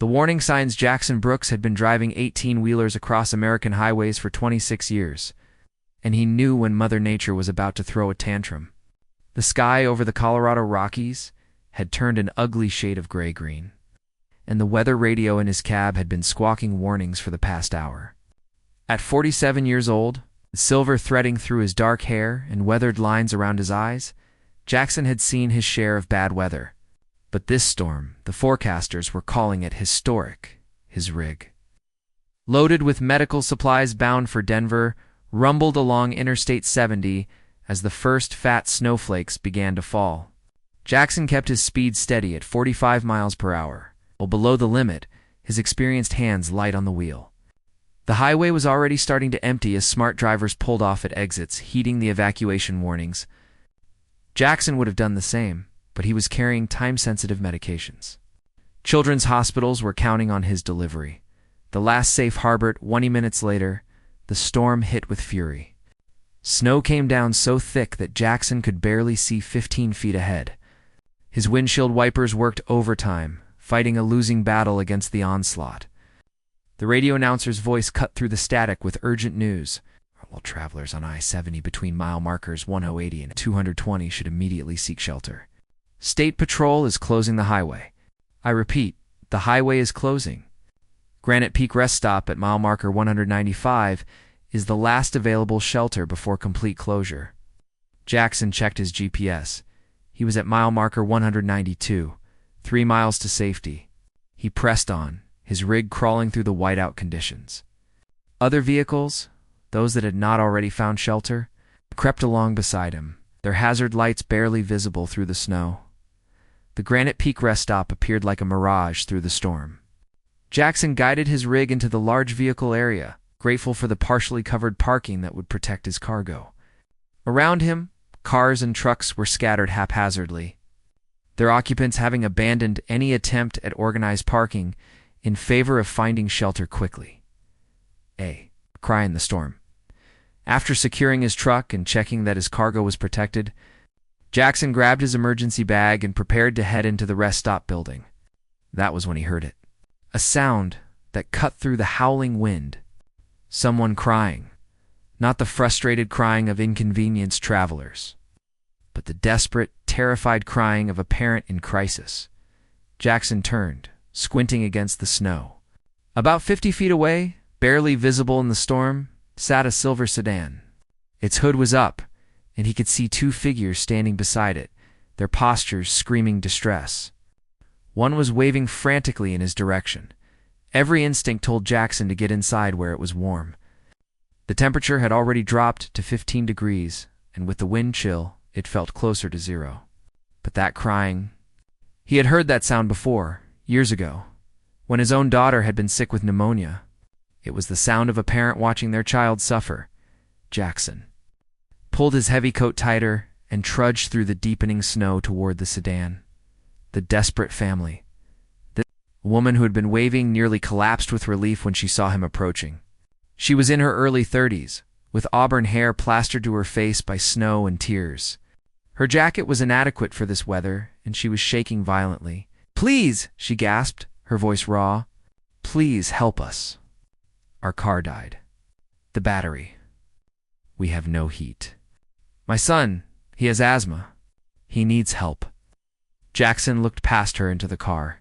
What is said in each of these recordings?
The warning signs. Jackson Brooks had been driving 18-wheelers across American highways for 26 years, and he knew when Mother Nature was about to throw a tantrum. The sky over the Colorado Rockies had turned an ugly shade of gray-green, and the weather radio in his cab had been squawking warnings for the past hour. At 47 years old, silver threading through his dark hair and weathered lines around his eyes, Jackson had seen his share of bad weather. But this storm, the forecasters were calling it historic. His rig, loaded with medical supplies bound for Denver, rumbled along Interstate 70 as the first fat snowflakes began to fall. Jackson kept his speed steady at 45 miles per hour, while below the limit, his experienced hands light on the wheel. The highway was already starting to empty as smart drivers pulled off at exits, heeding the evacuation warnings. Jackson would have done the same, but he was carrying time-sensitive medications. Children's hospitals were counting on his delivery. The last safe harbor. 20 minutes later, the storm hit with fury. Snow came down so thick that Jackson could barely see 15 feet ahead. His windshield wipers worked overtime, fighting a losing battle against the onslaught. The radio announcer's voice cut through the static with urgent news. All travelers on I-70 between mile markers 1080 and 220 should immediately seek shelter. State Patrol is closing the highway. I repeat, the highway is closing. Granite Peak Rest Stop at mile marker 195 is the last available shelter before complete closure. Jackson checked his GPS. He was at mile marker 192, 3 miles to safety. He pressed on, his rig crawling through the whiteout conditions. Other vehicles, those that had not already found shelter, crept along beside him, their hazard lights barely visible through the snow. The Granite Peak Rest Stop appeared like a mirage through the storm. Jackson guided his rig into the large vehicle area, grateful for the partially covered parking that would protect his cargo. Around him, cars and trucks were scattered haphazardly, their occupants having abandoned any attempt at organized parking in favor of finding shelter quickly. A cry in the storm. After securing his truck and checking that his cargo was protected, Jackson grabbed his emergency bag and prepared to head into the rest stop building. That was when he heard it. A sound that cut through the howling wind. Someone crying. Not the frustrated crying of inconvenienced travelers, but the desperate, terrified crying of a parent in crisis. Jackson turned, squinting against the snow. About 50 feet away, barely visible in the storm, sat a silver sedan. Its hood was up, and he could see 2 figures standing beside it, their postures screaming distress. One was waving frantically in his direction. Every instinct told Jackson to get inside where it was warm. The temperature had already dropped to 15 degrees, and with the wind chill, it felt closer to 0. But that crying... He had heard that sound before, years ago, when his own daughter had been sick with pneumonia. It was the sound of a parent watching their child suffer. Jackson pulled his heavy coat tighter and trudged through the deepening snow toward the sedan. The desperate family. The woman who had been waving nearly collapsed with relief when she saw him approaching. She was in her early 30s, with auburn hair plastered to her face by snow and tears. Her jacket was inadequate for this weather, and she was shaking violently. "Please," she gasped, her voice raw. "Please help us. Our car died. The battery. We have no heat. My son, he has asthma. He needs help." Jackson looked past her into the car.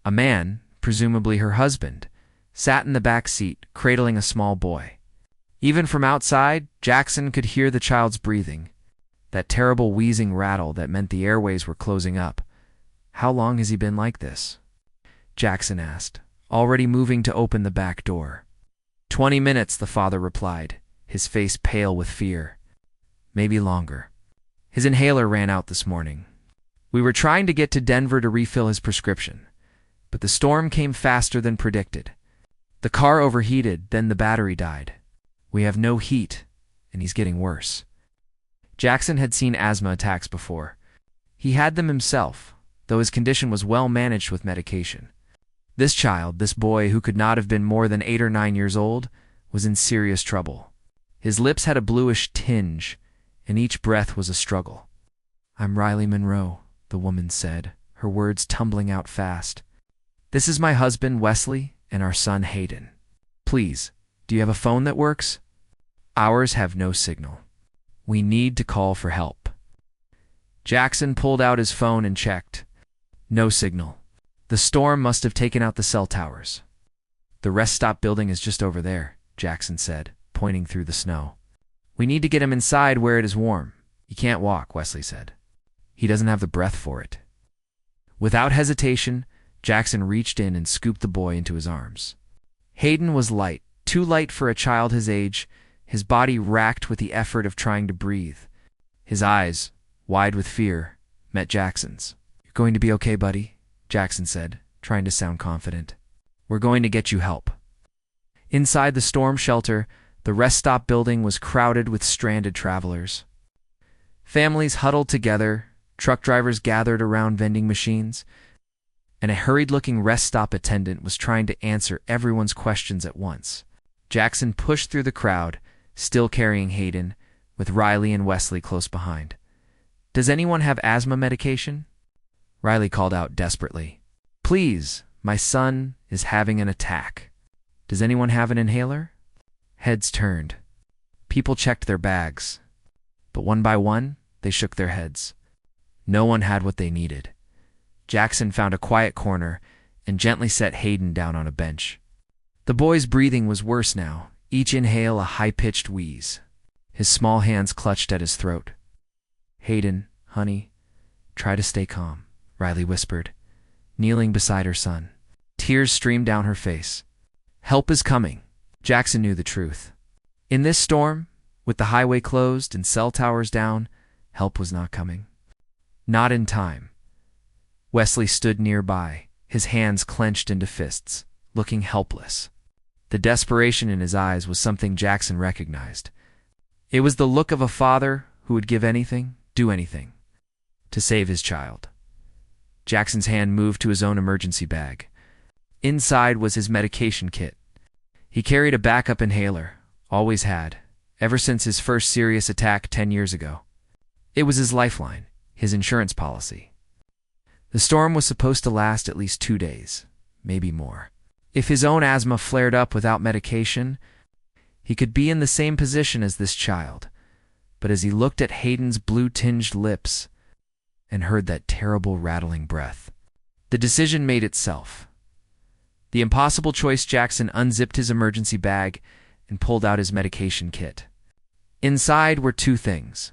A man, presumably her husband, sat in the back seat, cradling a small boy. Even from outside, Jackson could hear the child's breathing, that terrible wheezing rattle that meant the airways were closing up. "How long has he been like this?" Jackson asked, already moving to open the back door. 20 minutes, the father replied, his face pale with fear. Maybe longer. His inhaler ran out this morning. We were trying to get to Denver to refill his prescription, but the storm came faster than predicted. The car overheated, then the battery died. We have no heat, and he's getting worse. Jackson had seen asthma attacks before. He had them himself, though his condition was well managed with medication. This child, this boy who could not have been more than 8 or 9 years old, was in serious trouble. His lips had a bluish tinge, and each breath was a struggle. "I'm Riley Monroe," the woman said, her words tumbling out fast. This is my husband, Wesley, and our son, Hayden. Please, do you have a phone that works? Ours have no signal. We need to call for help. Jackson pulled out his phone and checked. No signal. The storm must have taken out the cell towers. The rest stop building is just over there, Jackson said, pointing through the snow. We need to get him inside where it is warm. He can't walk, Wesley said. He doesn't have the breath for it. Without hesitation, Jackson reached in and scooped the boy into his arms. Hayden was light, too light for a child his age, his body racked with the effort of trying to breathe. His eyes, wide with fear, met Jackson's. You're going to be okay, buddy, Jackson said, trying to sound confident. We're going to get you help. Inside the storm shelter, the rest stop building was crowded with stranded travelers. Families huddled together, truck drivers gathered around vending machines, and a hurried-looking rest stop attendant was trying to answer everyone's questions at once. Jackson pushed through the crowd, still carrying Hayden, with Riley and Wesley close behind. Does anyone have asthma medication? Riley called out desperately. Please, my son is having an attack. Does anyone have an inhaler? Heads turned. People checked their bags, but one by one, they shook their heads. No one had what they needed. Jackson found a quiet corner and gently set Hayden down on a bench. The boy's breathing was worse now, each inhale a high-pitched wheeze. His small hands clutched at his throat. Hayden, honey, try to stay calm, Riley whispered, kneeling beside her son. Tears streamed down her face. Help is coming. Jackson knew the truth. In this storm, with the highway closed and cell towers down, help was not coming. Not in time. Wesley stood nearby, his hands clenched into fists, looking helpless. The desperation in his eyes was something Jackson recognized. It was the look of a father who would give anything, do anything, to save his child. Jackson's hand moved to his own emergency bag. Inside was his medication kit. He carried a backup inhaler, always had, ever since his first serious attack 10 years ago. It was his lifeline, his insurance policy. The storm was supposed to last at least 2 days, maybe more. If his own asthma flared up without medication, he could be in the same position as this child. But as he looked at Hayden's blue-tinged lips and heard that terrible rattling breath, the decision made itself. The impossible choice, Jackson unzipped his emergency bag and pulled out his medication kit. Inside were 2 things: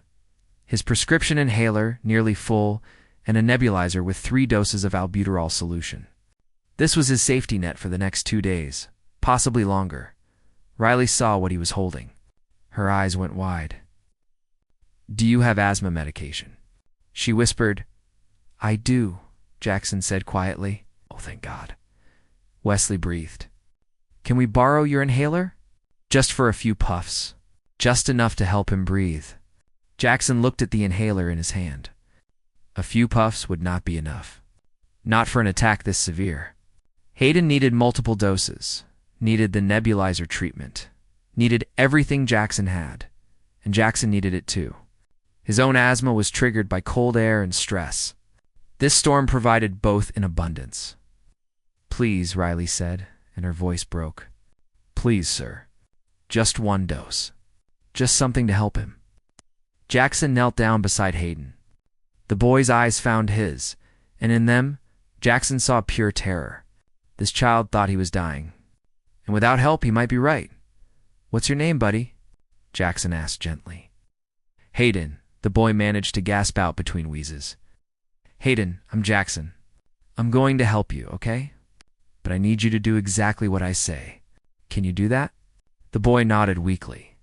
his prescription inhaler, nearly full, and a nebulizer with 3 doses of albuterol solution. This was his safety net for the next 2 days, possibly longer. Riley saw what he was holding. Her eyes went wide. Do you have asthma medication? She whispered. I do, Jackson said quietly. Oh, thank God. Wesley breathed. Can we borrow your inhaler? Just for a few puffs. Just enough to help him breathe. Jackson looked at the inhaler in his hand. A few puffs would not be enough. Not for an attack this severe. Hayden needed multiple doses, needed the nebulizer treatment, needed everything Jackson had, and Jackson needed it too. His own asthma was triggered by cold air and stress. This storm provided both in abundance. Please, Riley said, and her voice broke. Please, sir. Just 1 dose. Just something to help him. Jackson knelt down beside Hayden. The boy's eyes found his, and in them, Jackson saw pure terror. This child thought he was dying. And without help, he might be right. What's your name, buddy? Jackson asked gently. Hayden, the boy managed to gasp out between wheezes. Hayden, I'm Jackson. I'm going to help you, okay? But I need you to do exactly what I say. Can you do that? The boy nodded weakly.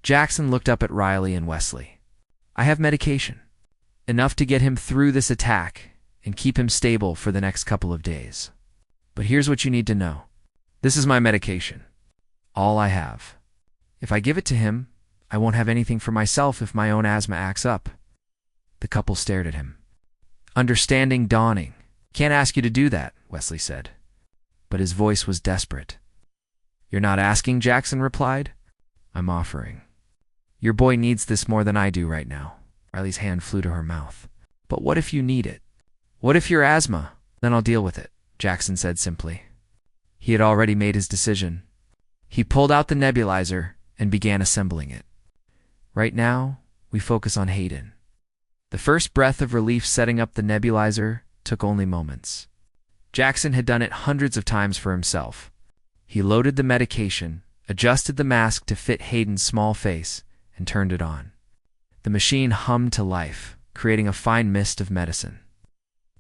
Jackson looked up at Riley and Wesley. I have medication. Enough to get him through this attack and keep him stable for the next couple of days. But here's what you need to know. This is my medication. All I have. If I give it to him, I won't have anything for myself if my own asthma acts up. The couple stared at him. Understanding dawning. Can't ask you to do that, Wesley said. But his voice was desperate. You're not asking, Jackson replied. I'm offering. Your boy needs this more than I do right now. Riley's hand flew to her mouth. But what if you need it? What if your asthma? Then I'll deal with it. Jackson said simply. He had already made his decision. He pulled out the nebulizer and began assembling it. Right now, we focus on Hayden. The first breath of relief setting up the nebulizer took only moments. Jackson had done it hundreds of times for himself. He loaded the medication, adjusted the mask to fit Hayden's small face, and turned it on. The machine hummed to life, creating a fine mist of medicine.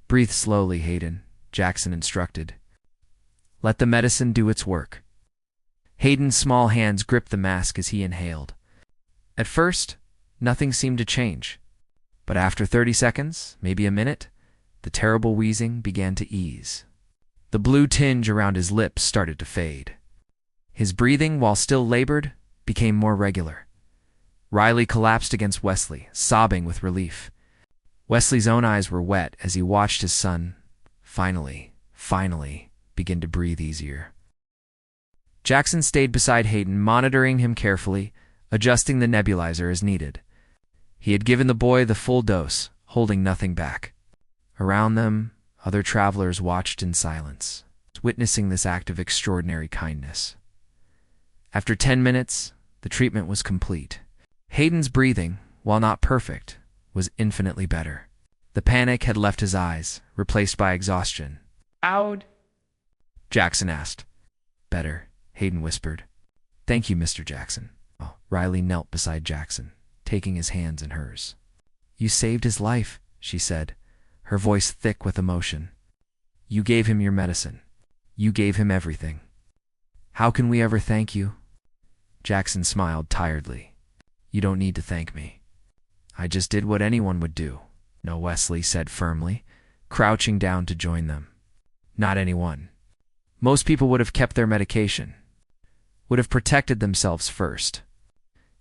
Breathe slowly, Hayden, Jackson instructed. Let the medicine do its work. Hayden's small hands gripped the mask as he inhaled. At first, nothing seemed to change. But after 30 seconds, maybe a minute, the terrible wheezing began to ease. The blue tinge around his lips started to fade. His breathing, while still labored, became more regular. Riley collapsed against Wesley, sobbing with relief. Wesley's own eyes were wet as he watched his son, finally, begin to breathe easier. Jackson stayed beside Hayden, monitoring him carefully, adjusting the nebulizer as needed. He had given the boy the full dose, holding nothing back. Around them, other travelers watched in silence, witnessing this act of extraordinary kindness. After 10 minutes, the treatment was complete. Hayden's breathing, while not perfect, was infinitely better. The panic had left his eyes, replaced by exhaustion. How'd? Jackson asked. Better, Hayden whispered. Thank you, Mr. Jackson. Oh, Riley knelt beside Jackson, taking his hands in hers. You saved his life, she said, her voice thick with emotion. You gave him your medicine. You gave him everything. How can we ever thank you? Jackson smiled tiredly. You don't need to thank me. I just did what anyone would do. No, Wesley said firmly, crouching down to join them. Not anyone. Most people would have kept their medication, would have protected themselves first.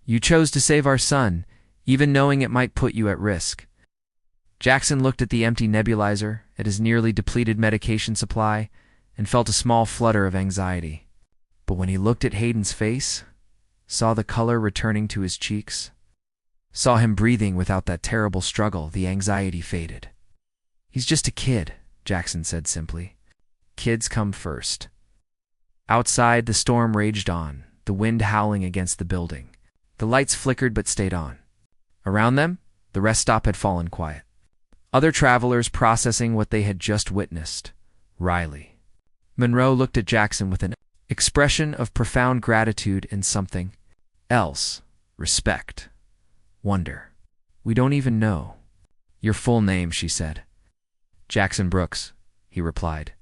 You chose to save our son, even knowing it might put you at risk. Jackson looked at the empty nebulizer, at his nearly depleted medication supply, and felt a small flutter of anxiety. But when he looked at Hayden's face, saw the color returning to his cheeks, saw him breathing without that terrible struggle, the anxiety faded. He's just a kid, Jackson said simply. Kids come first. Outside, the storm raged on, the wind howling against the building. The lights flickered but stayed on. Around them, the rest stop had fallen quiet. Other travelers processing what they had just witnessed. Riley. Monroe looked at Jackson with an expression of profound gratitude and something else. Respect. Wonder. We don't even know. Your full name, she said. Jackson Brooks, he replied.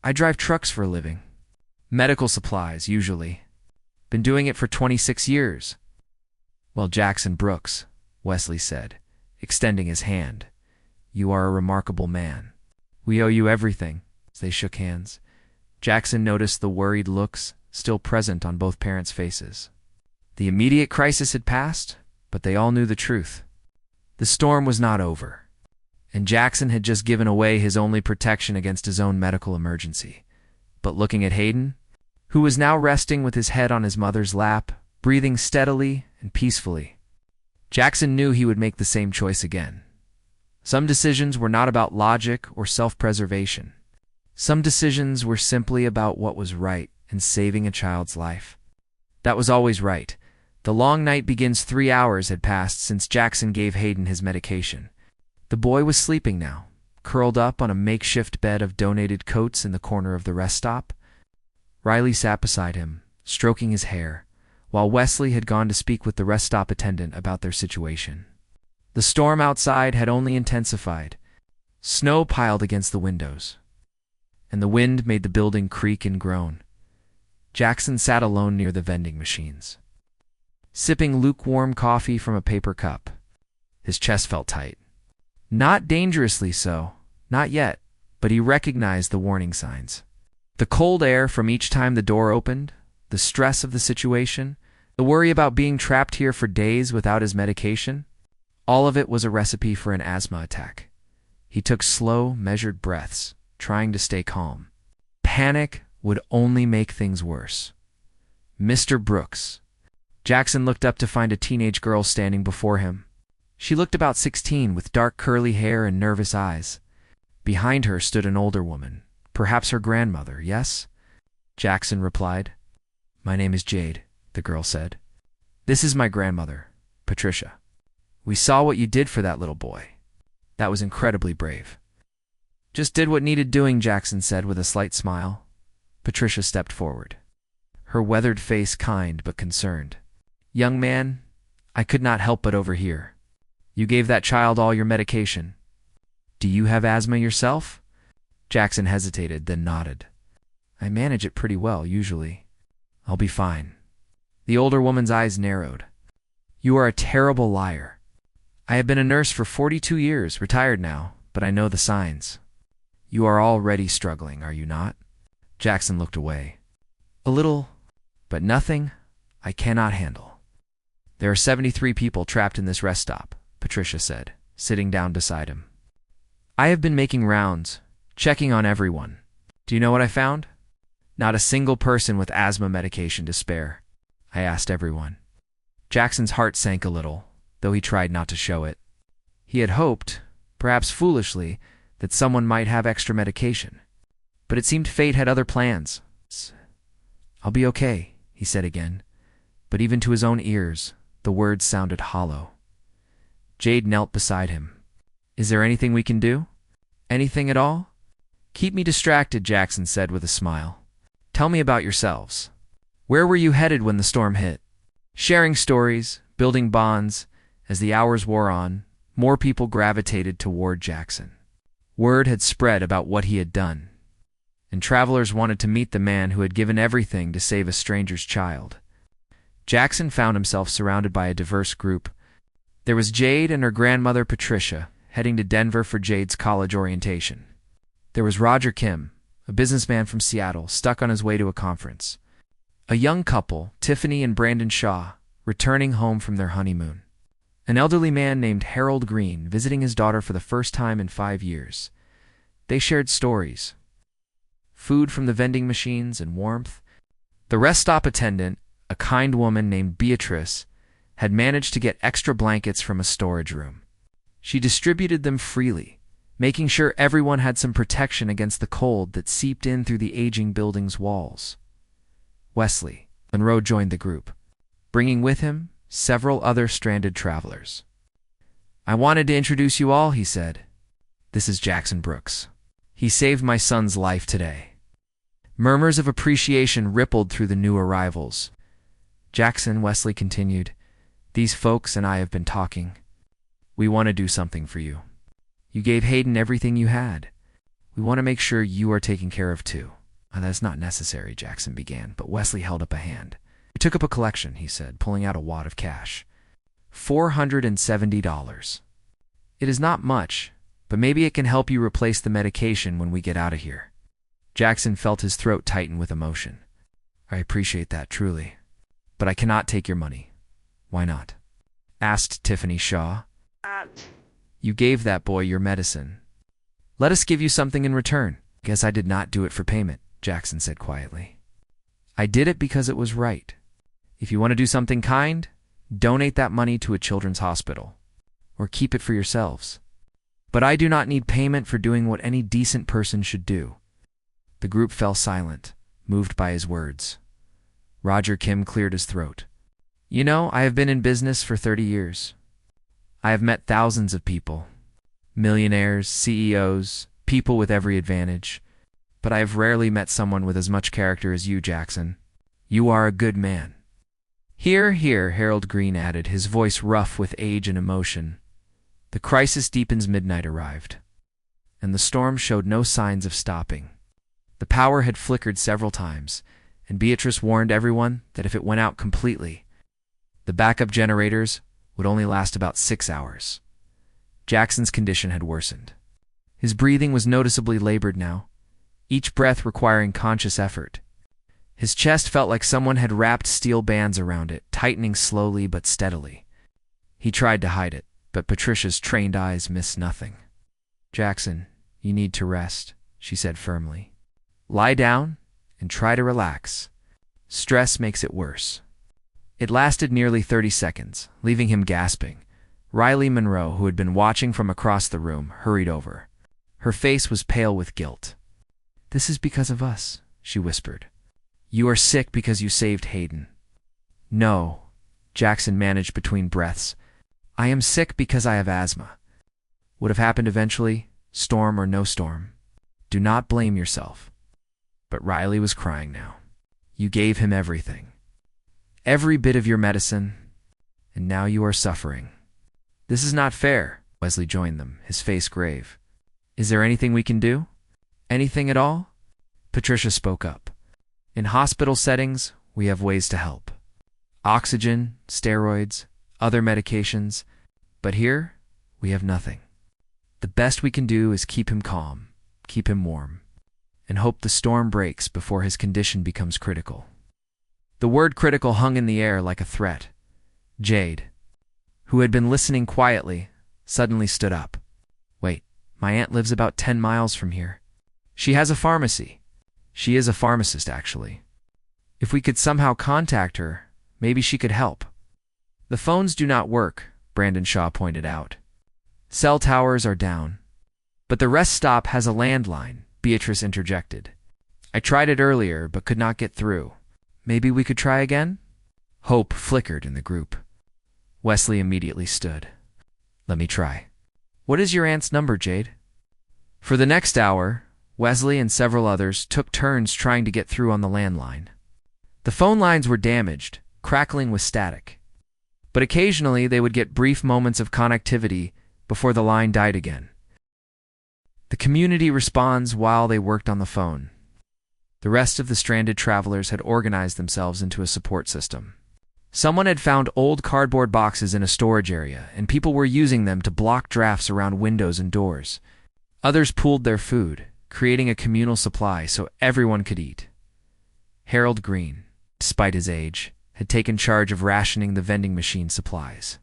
I drive trucks for a living. Medical supplies, usually. Been doing it for 26 years. Well, Jackson Brooks, Wesley said, extending his hand. You are a remarkable man. We owe you everything. As they shook hands, Jackson noticed the worried looks still present on both parents' faces. The immediate crisis had passed, but they all knew the truth. The storm was not over, and Jackson had just given away his only protection against his own medical emergency. But looking at Hayden, who was now resting with his head on his mother's lap, breathing steadily and peacefully, Jackson knew he would make the same choice again. Some decisions were not about logic or self-preservation. Some decisions were simply about what was right and saving a child's life. That was always right. The long night begins. 3 hours had passed since Jackson gave Hayden his medication. The boy was sleeping now, curled up on a makeshift bed of donated coats in the corner of the rest stop. Riley sat beside him, stroking his hair, while Wesley had gone to speak with the rest stop attendant about their situation. The storm outside had only intensified. Snow piled against the windows, and the wind made the building creak and groan. Jackson sat alone near the vending machines, sipping lukewarm coffee from a paper cup. His chest felt tight. Not dangerously so, not yet, but he recognized the warning signs. The cold air from each time the door opened, the stress of the situation, the worry about being trapped here for days without his medication, all of it was a recipe for an asthma attack. He took slow, measured breaths, trying to stay calm. Panic would only make things worse. Mr. Brooks. Jackson looked up to find a teenage girl standing before him. She looked about 16 with dark curly hair and nervous eyes. Behind her stood an older woman, Perhaps her grandmother, yes? Jackson replied. My name is Jade, the girl said. This is my grandmother, Patricia. We saw what you did for that little boy. That was incredibly brave. Just did what needed doing, Jackson said with a slight smile. Patricia stepped forward, her weathered face kind but concerned. Young man, I could not help but overhear. You gave that child all your medication. Do you have asthma yourself? Jackson hesitated, then nodded. I manage it pretty well, usually. I'll be fine. The older woman's eyes narrowed. You are a terrible liar. I have been a nurse for 42 years, retired now, but I know the signs. You are already struggling, are you not? Jackson looked away. A little, but nothing I cannot handle. There are 73 people trapped in this rest stop, Patricia said, sitting down beside him. I have been making rounds, checking on everyone. Do you know what I found? Not a single person with asthma medication to spare. I asked everyone. Jackson's heart sank a little, though he tried not to show it. He had hoped, perhaps foolishly, that someone might have extra medication. But it seemed fate had other plans. I'll be okay, he said again, but even to his own ears, the words sounded hollow. Jade knelt beside him. Is there anything we can do? Anything at all? Keep me distracted, Jackson said with a smile. Tell me about yourselves. Where were you headed when the storm hit? Sharing stories, building bonds. As the hours wore on, more people gravitated toward Jackson. Word had spread about what he had done, and travelers wanted to meet the man who had given everything to save a stranger's child. Jackson found himself surrounded by a diverse group. There was Jade and her grandmother Patricia, heading to Denver for Jade's college orientation. There was Roger Kim, a businessman from Seattle, stuck on his way to a conference. A young couple, Tiffany and Brandon Shaw, returning home from their honeymoon. An elderly man named Harold Green, visiting his daughter for the first time in 5 years. They shared stories. Food from the vending machines and warmth. The rest stop attendant, a kind woman named Beatrice, had managed to get extra blankets from a storage room. She distributed them freely, making sure everyone had some protection against the cold that seeped in through the aging building's walls. Wesley, Monroe joined the group, bringing with him several other stranded travelers. I wanted to introduce you all, he said. This is Jackson Brooks. He saved my son's life today. Murmurs of appreciation rippled through the new arrivals. Jackson, Wesley continued, these folks and I have been talking. We want to do something for you. You gave Hayden everything you had. We want to make sure you are taken care of too. That's not necessary, Jackson began, but Wesley held up a hand. I took up a collection, he said, pulling out a wad of cash. $470. It is not much, but maybe it can help you replace the medication when we get out of here. Jackson felt his throat tighten with emotion. I appreciate that, truly. But I cannot take your money. Why not? Asked Tiffany Shaw. You gave that boy your medicine. Let us give you something in return. Guess I did not do it for payment, Jackson said quietly. I did it because it was right. If you want to do something kind, donate that money to a children's hospital, or keep it for yourselves. But I do not need payment for doing what any decent person should do. The group fell silent, moved by his words. Roger Kim cleared his throat. You know, I have been in business for 30 years. I have met thousands of people, millionaires, CEOs, people with every advantage. But I have rarely met someone with as much character as you, Jackson. You are a good man. Hear, hear, Harold Green added, his voice rough with age and emotion. The crisis deepens. Midnight arrived, and the storm showed no signs of stopping. The power had flickered several times, and Beatrice warned everyone that if it went out completely, the backup generators would only last about 6 hours. Jackson's condition had worsened. His breathing was noticeably labored now, each breath requiring conscious effort. His chest felt like someone had wrapped steel bands around it, tightening slowly but steadily. He tried to hide it, but Patricia's trained eyes missed nothing. Jackson, you need to rest, she said firmly. Lie down and try to relax. Stress makes it worse. It lasted nearly 30 seconds, leaving him gasping. Riley Monroe, who had been watching from across the room, hurried over. Her face was pale with guilt. This is because of us, she whispered. You are sick because you saved Hayden. No, Jackson managed between breaths. I am sick because I have asthma. Would have happened eventually, storm or no storm. Do not blame yourself. But Riley was crying now. You gave him everything. Every bit of your medicine, and now you are suffering. This is not fair. Wesley joined them, his face grave. Is there anything we can do? Anything at all? Patricia spoke up. In hospital settings, we have ways to help. Oxygen, steroids, other medications. But here, we have nothing. The best we can do is keep him calm, keep him warm, and hope the storm breaks before his condition becomes critical. The word critical hung in the air like a threat. Jade, who had been listening quietly, suddenly stood up. Wait, my aunt lives about 10 miles from here. She has a pharmacy. She is a pharmacist, actually. If we could somehow contact her, maybe she could help. The phones do not work, Brandon Shaw pointed out. Cell towers are down. But the rest stop has a landline, Beatrice interjected. I tried it earlier, but could not get through. Maybe we could try again? Hope flickered in the group. Wesley immediately stood. Let me try. What is your aunt's number, Jade? For the next hour, Wesley and several others took turns trying to get through on the landline. The phone lines were damaged, crackling with static. But occasionally they would get brief moments of connectivity before the line died again. The community responds while they worked on the phone. The rest of the stranded travelers had organized themselves into a support system. Someone had found old cardboard boxes in a storage area, and people were using them to block drafts around windows and doors. Others pooled their food, creating a communal supply so everyone could eat. Harold Green, despite his age, had taken charge of rationing the vending machine supplies.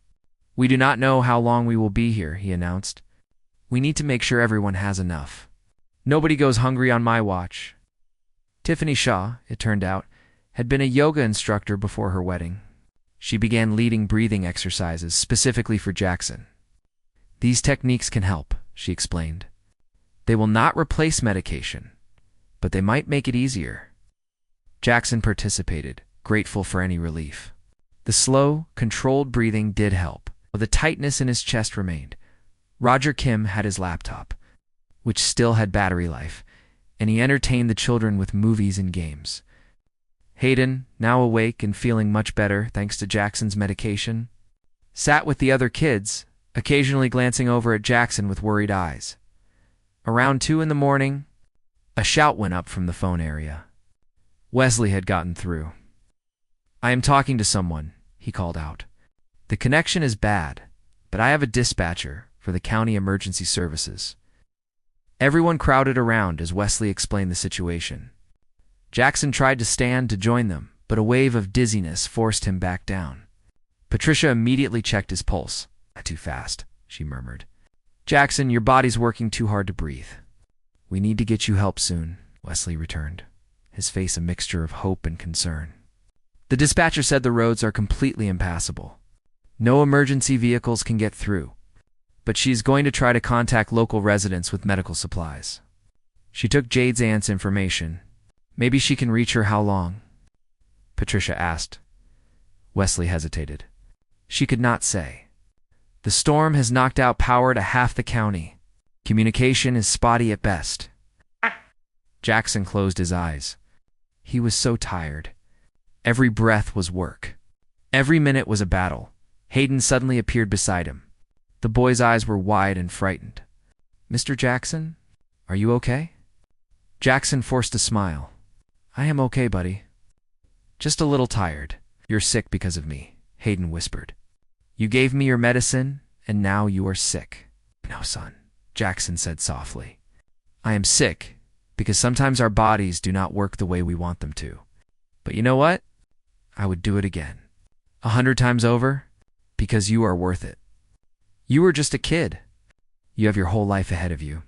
We do not know how long we will be here, he announced. We need to make sure everyone has enough. Nobody goes hungry on my watch. Tiffany Shaw, it turned out, had been a yoga instructor before her wedding. She began leading breathing exercises specifically for Jackson. These techniques can help, she explained. They will not replace medication, but they might make it easier. Jackson participated, grateful for any relief. The slow, controlled breathing did help, but the tightness in his chest remained. Roger Kim had his laptop, which still had battery life, and he entertained the children with movies and games. Hayden, now awake and feeling much better thanks to Jackson's medication, sat with the other kids, occasionally glancing over at Jackson with worried eyes. Around 2 in the morning, a shout went up from the phone area. Wesley had gotten through. I am talking to someone, he called out. The connection is bad, but I have a dispatcher for the county emergency services. Everyone crowded around as Wesley explained the situation. Jackson tried to stand to join them, but a wave of dizziness forced him back down. Patricia immediately checked his pulse. Too fast, she murmured. Jackson, your body's working too hard to breathe. We need to get you help soon, Wesley returned, his face a mixture of hope and concern. The dispatcher said the roads are completely impassable. No emergency vehicles can get through, but she's going to try to contact local residents with medical supplies. She took Jade's aunt's information. Maybe she can reach her how long? Patricia asked. Wesley hesitated. She could not say. The storm has knocked out power to half the county. Communication is spotty at best. Jackson closed his eyes. He was so tired. Every breath was work. Every minute was a battle. Hayden suddenly appeared beside him. The boy's eyes were wide and frightened. Mr. Jackson, are you okay? Jackson forced a smile. I am okay, buddy. Just a little tired. You're sick because of me, Hayden whispered. You gave me your medicine, and now you are sick. No, son, Jackson said softly. I am sick because sometimes our bodies do not work the way we want them to. But you know what? I would do it again. 100 times over, because you are worth it. You were just a kid. You have your whole life ahead of you.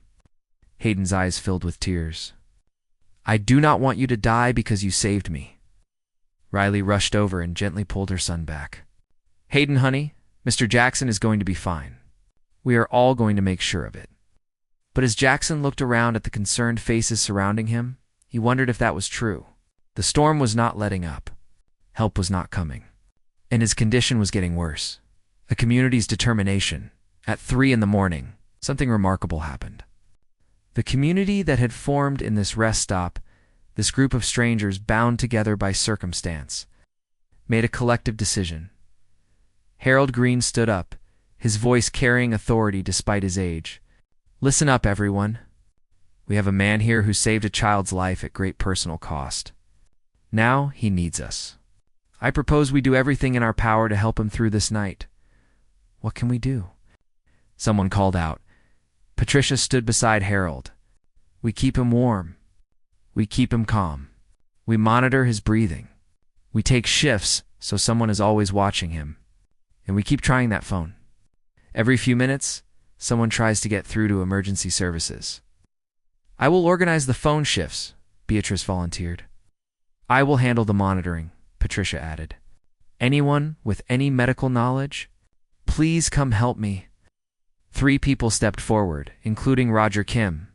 Hayden's eyes filled with tears. I do not want you to die because you saved me. Riley rushed over and gently pulled her son back. Hayden, honey, Mr. Jackson is going to be fine. We are all going to make sure of it. But as Jackson looked around at the concerned faces surrounding him, he wondered if that was true. The storm was not letting up. Help was not coming. And his condition was getting worse. A community's determination. At 3 in the morning, something remarkable happened. The community that had formed in this rest stop, this group of strangers bound together by circumstance, made a collective decision. Harold Green stood up, his voice carrying authority despite his age. "Listen up, everyone. We have a man here who saved a child's life at great personal cost. Now he needs us. I propose we do everything in our power to help him through this night. What can we do?" Someone called out. Patricia stood beside Harold. "We keep him warm. We keep him calm. We monitor his breathing. We take shifts so someone is always watching him. And we keep trying that phone. Every few minutes, someone tries to get through to emergency services." "I will organize the phone shifts," Beatrice volunteered. "I will handle the monitoring," Patricia added. "Anyone with any medical knowledge? Please come help me." 3 people stepped forward, including Roger Kim,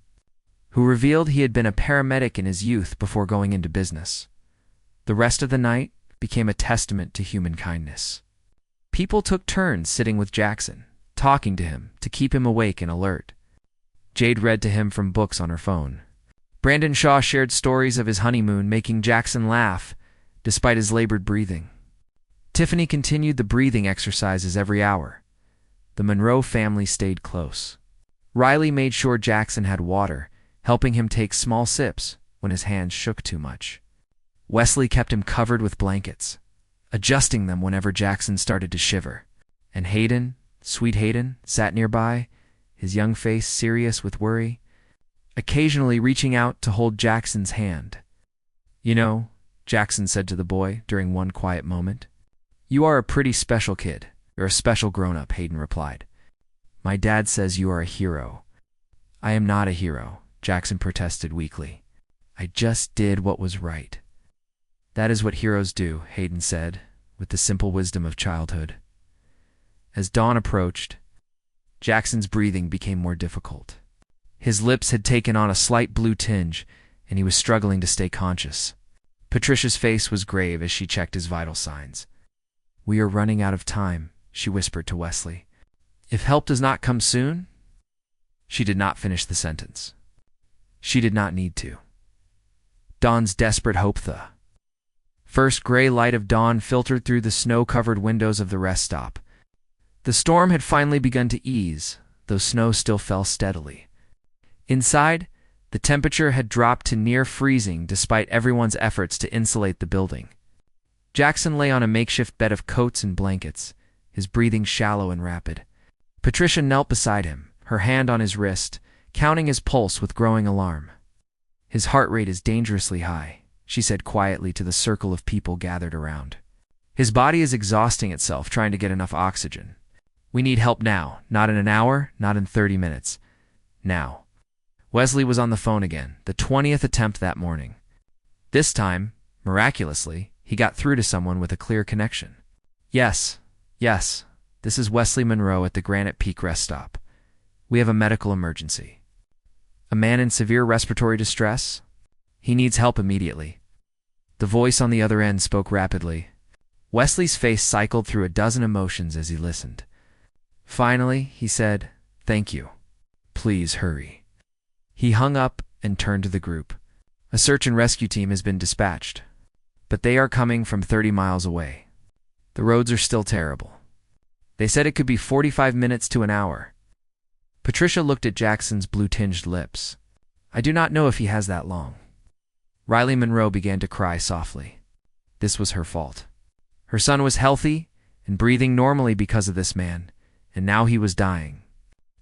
who revealed he had been a paramedic in his youth before going into business. The rest of the night became a testament to human kindness. People took turns sitting with Jackson, talking to him to keep him awake and alert. Jade read to him from books on her phone. Brandon Shaw shared stories of his honeymoon, making Jackson laugh despite his labored breathing. Tiffany continued the breathing exercises every hour. The Monroe family stayed close. Riley made sure Jackson had water, helping him take small sips when his hands shook too much. Wesley kept him covered with blankets, adjusting them whenever Jackson started to shiver. And Hayden, sweet Hayden, sat nearby, his young face serious with worry, occasionally reaching out to hold Jackson's hand. "You know," Jackson said to the boy during one quiet moment, "you are a pretty special kid. You're a special grown-up," Hayden replied. "My dad says you are a hero." "I am not a hero," Jackson protested weakly. "I just did what was right." "That is what heroes do," Hayden said, with the simple wisdom of childhood. As dawn approached, Jackson's breathing became more difficult. His lips had taken on a slight blue tinge, and he was struggling to stay conscious. Patricia's face was grave as she checked his vital signs. "We are running out of time," she whispered to Wesley. "If help does not come soon—" She did not finish the sentence. She did not need to. Dawn's desperate hope. The first gray light of dawn filtered through the snow-covered windows of the rest stop. The storm had finally begun to ease, though snow still fell steadily. Inside, the temperature had dropped to near freezing despite everyone's efforts to insulate the building. Jackson lay on a makeshift bed of coats and blankets, his breathing shallow and rapid. Patricia knelt beside him, her hand on his wrist, counting his pulse with growing alarm. "His heart rate is dangerously high," she said quietly to the circle of people gathered around. "His body is exhausting itself trying to get enough oxygen. We need help now, not in an hour, not in 30 minutes. Now." Wesley was on the phone again, the 20th attempt that morning. This time, miraculously, he got through to someone with a clear connection. Yes, this is Wesley Monroe at the Granite Peak Rest Stop. We have a medical emergency. A man in severe respiratory distress? He needs help immediately." The voice on the other end spoke rapidly. Wesley's face cycled through a dozen emotions as he listened. Finally, he said, "Thank you. Please hurry." He hung up and turned to the group. "A search and rescue team has been dispatched, but they are coming from 30 miles away. The roads are still terrible. They said it could be 45 minutes to an hour." Patricia looked at Jackson's blue-tinged lips. "I do not know if he has that long." Riley Monroe began to cry softly. This was her fault. Her son was healthy and breathing normally because of this man, and now he was dying.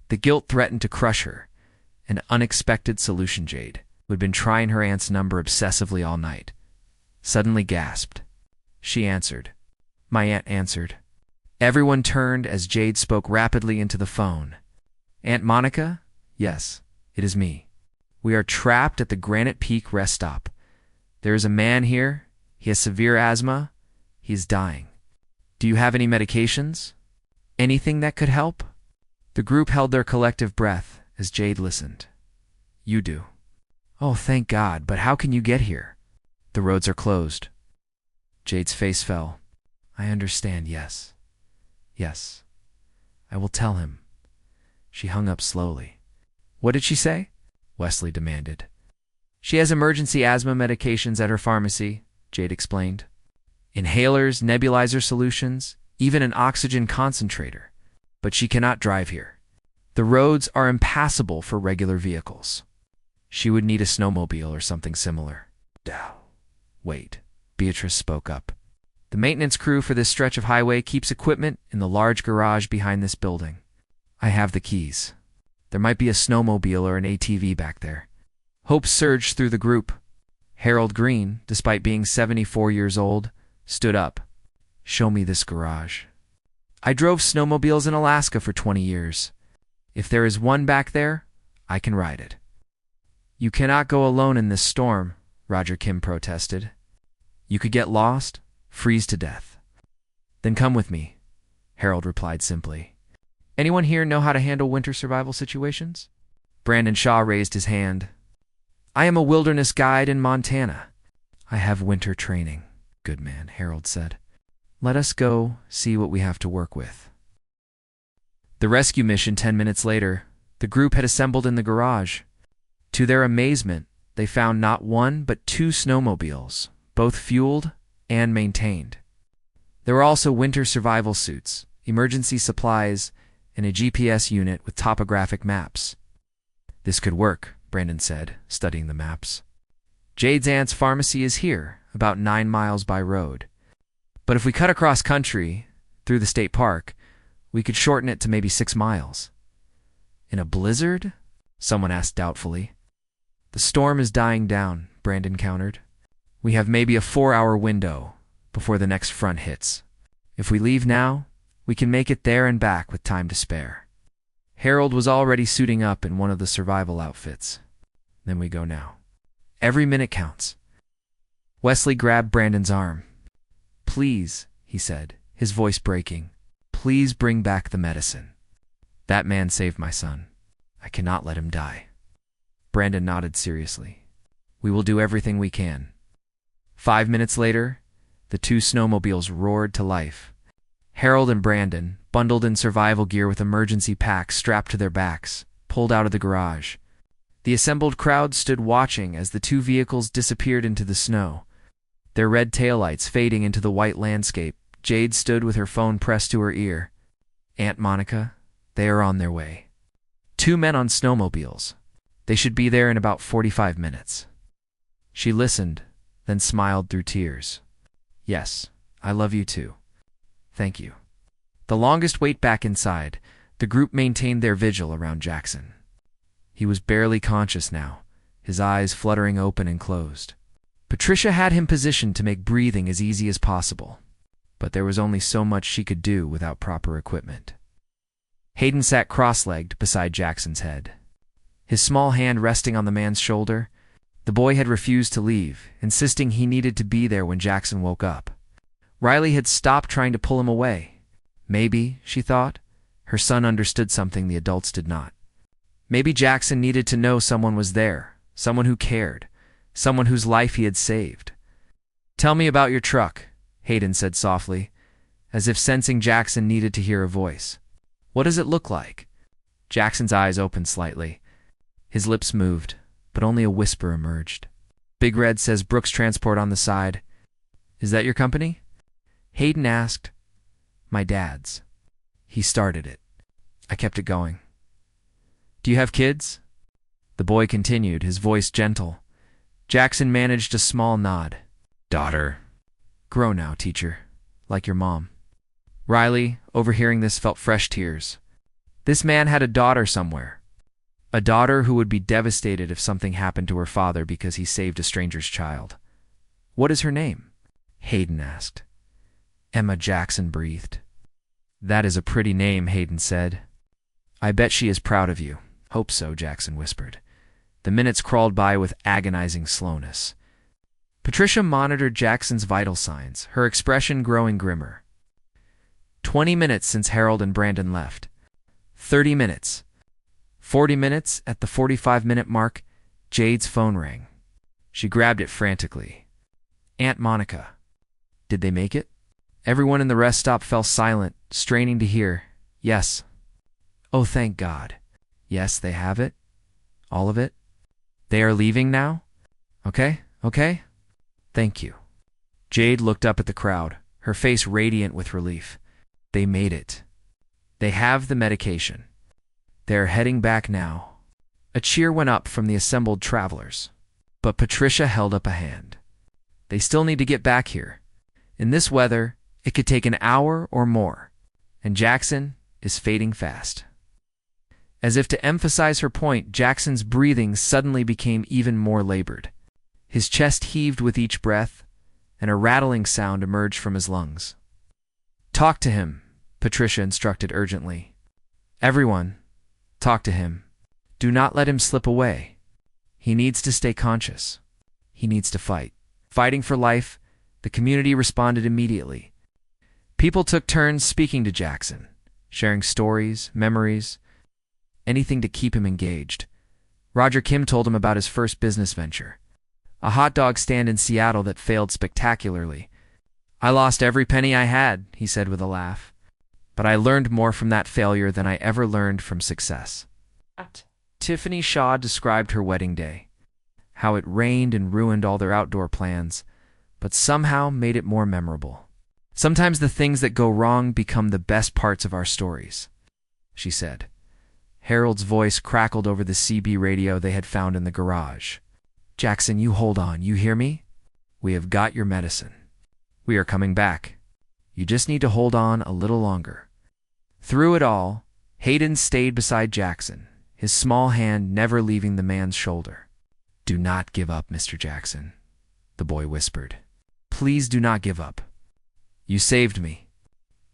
The guilt threatened to crush her. An unexpected solution. Jade, who had been trying her aunt's number obsessively all night, suddenly gasped. She answered. My aunt answered. Everyone turned as Jade spoke rapidly into the phone. "Aunt Monica? Yes, it is me. We are trapped at the Granite Peak Rest Stop. There is a man here. He has severe asthma. He is dying. Do you have any medications? Anything that could help?" The group held their collective breath as Jade listened. You do. Oh, thank God, but how can you get here? The roads are closed. Jade's face fell. I understand, yes. Yes. I will tell him. She hung up slowly. What did she say? Wesley demanded. She has emergency asthma medications at her pharmacy, Jade explained. Inhalers, nebulizer solutions, even an oxygen concentrator. But she cannot drive here. The roads are impassable for regular vehicles. She would need a snowmobile or something similar. Wait, Beatrice spoke up. The maintenance crew for this stretch of highway keeps equipment in the large garage behind this building. I have the keys. There might be a snowmobile or an ATV back there. Hope surged through the group. Harold Green, despite being 74 years old, stood up. Show me this garage. I drove snowmobiles in Alaska for 20 years. If there is one back there, I can ride it. You cannot go alone in this storm, Roger Kim protested. You could get lost, freeze to death. Then come with me, Harold replied simply. Anyone here know how to handle winter survival situations? Brandon Shaw raised his hand. I am a wilderness guide in Montana. I have winter training, good man, Harold said. Let us go see what we have to work with. The rescue mission 10 minutes later, the group had assembled in the garage. To their amazement, they found not one but two snowmobiles, both fueled and maintained. There were also winter survival suits, emergency supplies, and a GPS unit with topographic maps. This could work, Brandon said, studying the maps. Jade's aunt's pharmacy is here, about 9 miles by road. But if we cut across country, through the state park, we could shorten it to maybe 6 miles. In a blizzard? Someone asked doubtfully. The storm is dying down, Brandon countered. We have maybe a 4-hour window before the next front hits. If we leave now, we can make it there and back with time to spare. Harold was already suiting up in one of the survival outfits. Then we go now. Every minute counts. Wesley grabbed Brandon's arm. Please, he said, his voice breaking, please bring back the medicine. That man saved my son. I cannot let him die. Brandon nodded seriously. We will do everything we can. 5 minutes later, the two snowmobiles roared to life. Harold and Brandon, bundled in survival gear with emergency packs strapped to their backs, pulled out of the garage. The assembled crowd stood watching as the two vehicles disappeared into the snow. Their red taillights fading into the white landscape, Jade stood with her phone pressed to her ear. Aunt Monica, they are on their way. 2 men on snowmobiles. They should be there in about 45 minutes. She listened, then smiled through tears. Yes, I love you too. Thank you. The longest wait back inside, the group maintained their vigil around Jackson. He was barely conscious now, his eyes fluttering open and closed. Patricia had him positioned to make breathing as easy as possible, but there was only so much she could do without proper equipment. Hayden sat cross-legged beside Jackson's head. His small hand resting on the man's shoulder, the boy had refused to leave, insisting he needed to be there when Jackson woke up. Riley had stopped trying to pull him away. Maybe, she thought, her son understood something the adults did not. Maybe Jackson needed to know someone was there, someone who cared, someone whose life he had saved. Tell me about your truck, Hayden said softly, as if sensing Jackson needed to hear a voice. What does it look like? Jackson's eyes opened slightly. His lips moved, but only a whisper emerged. Big Red says Brooks Transport on the side. Is that your company? Hayden asked. My dad's. He started it. I kept it going. Do you have kids? The boy continued, his voice gentle. Jackson managed a small nod. Daughter. Grow now, teacher. Like your mom. Riley, overhearing this, felt fresh tears. This man had a daughter somewhere. A daughter who would be devastated if something happened to her father because he saved a stranger's child. What is her name? Hayden asked. Emma, Jackson breathed. That is a pretty name, Hayden said. I bet she is proud of you. Hope so, Jackson whispered. The minutes crawled by with agonizing slowness. Patricia monitored Jackson's vital signs, her expression growing grimmer. 20 minutes since Harold and Brandon left. 30 minutes. 40 minutes, at the 45-minute mark, Jade's phone rang. She grabbed it frantically. Aunt Monica. Did they make it? Everyone in the rest stop fell silent, straining to hear. Yes. Oh, thank God. Yes, they have it. All of it. They are leaving now? Okay. Thank you. Jade looked up at the crowd, her face radiant with relief. They made it. They have the medication. They are heading back now. A cheer went up from the assembled travelers. But Patricia held up a hand. They still need to get back here. In this weather, it could take an hour or more. And Jackson is fading fast. As if to emphasize her point, Jackson's breathing suddenly became even more labored. His chest heaved with each breath, and a rattling sound emerged from his lungs. Talk to him, Patricia instructed urgently. Everyone, talk to him. Do not let him slip away. He needs to stay conscious. He needs to fight. Fighting for life, the community responded immediately. People took turns speaking to Jackson, sharing stories, memories, anything to keep him engaged. Roger Kim told him about his first business venture, a hot dog stand in Seattle that failed spectacularly. I lost every penny I had, he said with a laugh. But I learned more from that failure than I ever learned from success. Tiffany Shaw described her wedding day, how it rained and ruined all their outdoor plans, but somehow made it more memorable. Sometimes the things that go wrong become the best parts of our stories, she said. Harold's voice crackled over the CB radio they had found in the garage. Jackson, you hold on, you hear me? We have got your medicine. We are coming back. You just need to hold on a little longer. Through it all, Hayden stayed beside Jackson, his small hand never leaving the man's shoulder. Do not give up, Mr. Jackson, the boy whispered. Please do not give up. You saved me.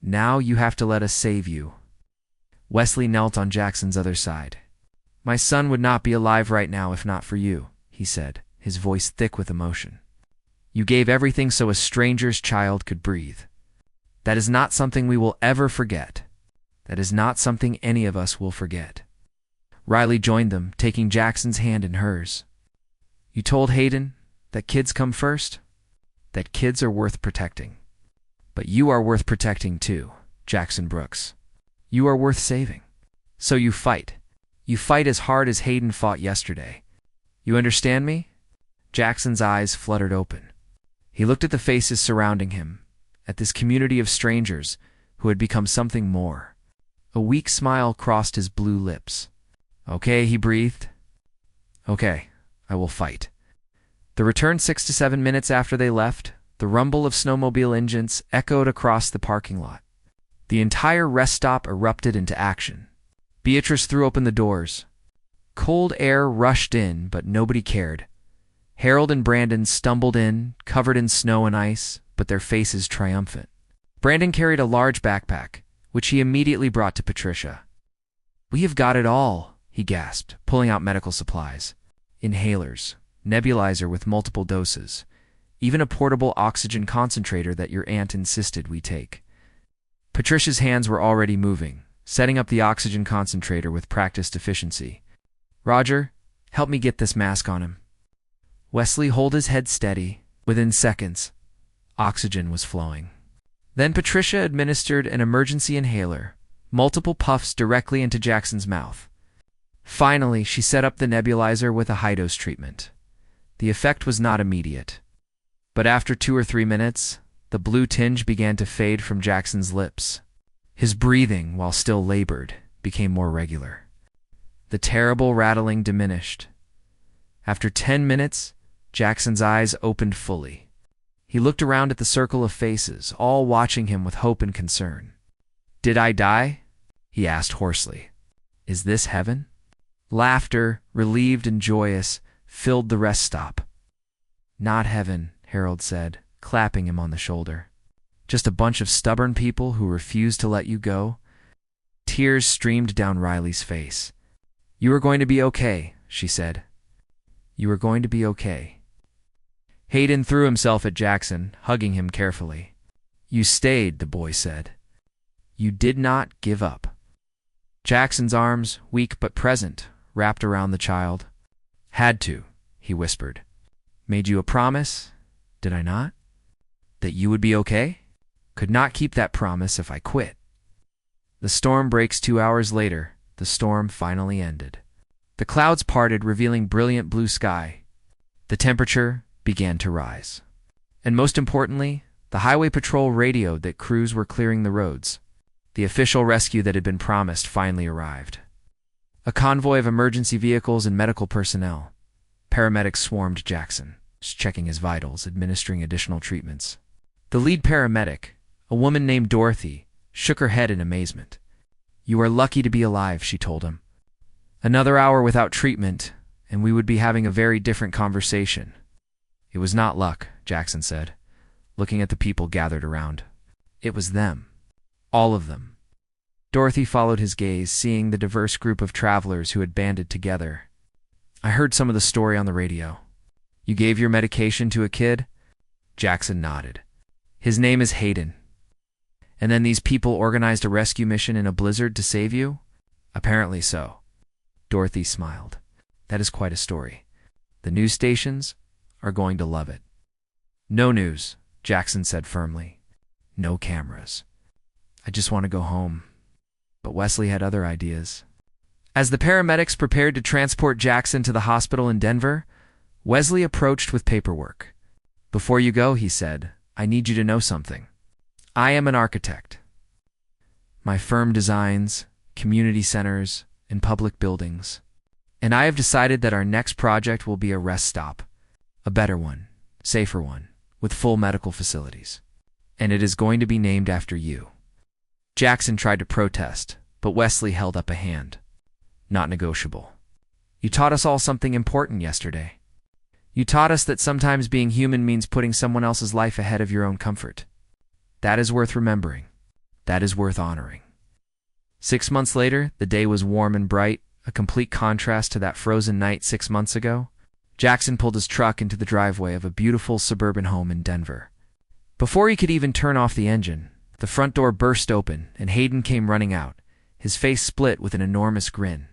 Now you have to let us save you. Wesley knelt on Jackson's other side. My son would not be alive right now if not for you, he said, his voice thick with emotion. You gave everything so a stranger's child could breathe. That is not something we will ever forget. That is not something any of us will forget. Riley joined them, taking Jackson's hand in hers. You told Hayden that kids come first? That kids are worth protecting. But you are worth protecting too, Jackson Brooks. You are worth saving. So you fight. You fight as hard as Hayden fought yesterday. You understand me? Jackson's eyes fluttered open. He looked at the faces surrounding him, at this community of strangers who had become something more. A weak smile crossed his blue lips. Okay, he breathed. Okay, I will fight. The return 6 to 7 minutes after they left, the rumble of snowmobile engines echoed across the parking lot. The entire rest stop erupted into action. Beatrice threw open the doors. Cold air rushed in, but nobody cared. Harold and Brandon stumbled in, covered in snow and ice, but their faces triumphant. Brandon carried a large backpack, which he immediately brought to Patricia. We have got it all, he gasped, pulling out medical supplies. Inhalers, nebulizer with multiple doses, even a portable oxygen concentrator that your aunt insisted we take. Patricia's hands were already moving, setting up the oxygen concentrator with practiced efficiency. Roger, help me get this mask on him. Wesley held his head steady. Within seconds, oxygen was flowing. Then Patricia administered an emergency inhaler, multiple puffs directly into Jackson's mouth. Finally, she set up the nebulizer with a high-dose treatment. The effect was not immediate. But after 2 or 3 minutes, the blue tinge began to fade from Jackson's lips. His breathing, while still labored, became more regular. The terrible rattling diminished. After 10 minutes, Jackson's eyes opened fully. He looked around at the circle of faces, all watching him with hope and concern. Did I die? He asked hoarsely. Is this heaven? Laughter, relieved and joyous, filled the rest stop. Not heaven, Harold said, clapping him on the shoulder. Just a bunch of stubborn people who refuse to let you go. Tears streamed down Riley's face. You are going to be okay, she said. You are going to be okay. Hayden threw himself at Jackson, hugging him carefully. You stayed, the boy said. You did not give up. Jackson's arms, weak but present, wrapped around the child. Had to, he whispered. Made you a promise, did I not? That you would be okay? Could not keep that promise if I quit. The storm breaks 2 hours later. The storm finally ended. The clouds parted, revealing brilliant blue sky. The temperature began to rise. And most importantly, the highway patrol radioed that crews were clearing the roads. The official rescue that had been promised finally arrived. A convoy of emergency vehicles and medical personnel. Paramedics swarmed Jackson, checking his vitals, administering additional treatments. The lead paramedic, a woman named Dorothy, shook her head in amazement. You are lucky to be alive, she told him. Another hour without treatment, and we would be having a very different conversation. It was not luck, Jackson said, looking at the people gathered around. It was them. All of them. Dorothy followed his gaze, seeing the diverse group of travelers who had banded together. I heard some of the story on the radio. You gave your medication to a kid? Jackson nodded. His name is Hayden. And then these people organized a rescue mission in a blizzard to save you? Apparently so. Dorothy smiled. That is quite a story. The news stations are going to love it. No news, Jackson said firmly. No cameras. I just want to go home. But Wesley had other ideas. As the paramedics prepared to transport Jackson to the hospital in Denver, Wesley approached with paperwork. Before you go, he said, I need you to know something. I am an architect. My firm designs community centers and public buildings. And I have decided that our next project will be a rest stop. A better one, safer one, with full medical facilities. And it is going to be named after you. Jackson tried to protest, but Wesley held up a hand. Not negotiable. You taught us all something important yesterday. You taught us that sometimes being human means putting someone else's life ahead of your own comfort. That is worth remembering. That is worth honoring. 6 months later, the day was warm and bright, a complete contrast to that frozen night 6 months ago. Jackson pulled his truck into the driveway of a beautiful suburban home in Denver. Before he could even turn off the engine, the front door burst open and Hayden came running out, his face split with an enormous grin.